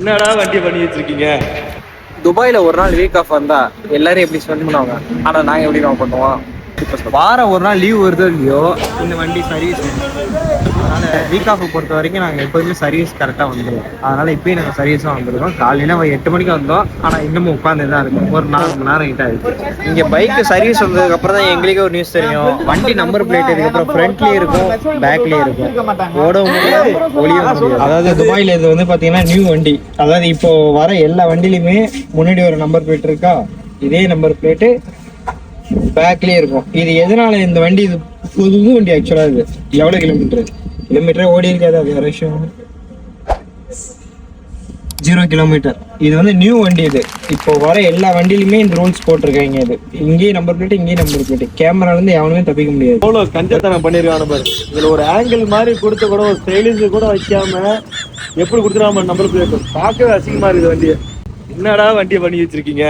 என்னடா வண்டி பண்ணி வச்சிருக்கீங்க? துபாயில ஒரு நாள் வீக் ஆஃப் வந்தா எல்லாரும் எப்படி ஸ்பெண்ட் பண்ணுவாங்க, ஆனா நாங்க எப்படி நம்ம பண்ணுவோம்? வாரம் ஒரு நாள் லீவ் வருதோ இல்லையோ இந்த வண்டி சர்வீஸ். அதனால வீக் ஆஃப் பொறுத்த வரைக்கும் நாங்கள் எப்போதுமே சர்வீஸ் கரெக்டாக வந்துடுவோம். அதனால இப்பயும் நாங்கள் சர்வீஸாக வந்துருக்கோம். காலையில 8 மணிக்கு வந்தோம், ஆனால் இன்னமும் உட்காந்து தான் இருக்கும். ஒரு 4 மணி நேரம் கிட்ட ஆயிடுச்சு. இங்கே பைக்கு சர்வீஸ் வந்ததுக்கு அப்புறம் தான் எங்களுக்கே ஒரு நியூஸ் தெரியும். வண்டி நம்பர் பிளேட் இதுக்கப்புறம் ஃப்ரண்ட்லேயே இருக்கும், பேக்லேயே இருக்கும். ஓடவும் முடியாது, ஒளியவும் முடியாது. அதாவது துபாயில இது வந்து பாத்தீங்கன்னா நியூ வண்டி. அதாவது இப்போ வர எல்லா வண்டியிலுமே முன்னாடி ஒரு நம்பர் பிளேட் இருக்கா, இதே நம்பர் பிளேட்டு பேக்லயே இருக்கும். இது எதனால இந்த வண்டி, இது புது வண்டி ஆக்சுவலா. இது எவ்வளவு கிலோமீட்டர் ஓடி இருக்காது, அது விஷயம் 0 கிலோமீட்டர். இது வந்து நியூ வண்டி. இது இப்போ வர எல்லா வண்டியிலுமே இந்த ரூல்ஸ் போட்டிருக்காங்க. இது இங்கேயும் நம்பர் பிளேட், இங்கேயும் நம்பர் பிளேட். கேமரால இருந்து எவனுமே தப்பிக்க முடியாது. எவ்வளவு கஞ்சத்தனம் பண்ணிருக்கான பாரு. இதுல ஒரு ஆங்கிள் மாதிரி கொடுத்த கூட, ஒரு ஸ்டைலிஷ் கூட வைக்காம எப்படி கொடுத்துடாம நம்பர் பிளேட் பார்க்கவே அசிங்கமா இருக்குது வண்டியை. என்னடா வண்டியை பண்ணி வச்சிருக்கீங்க?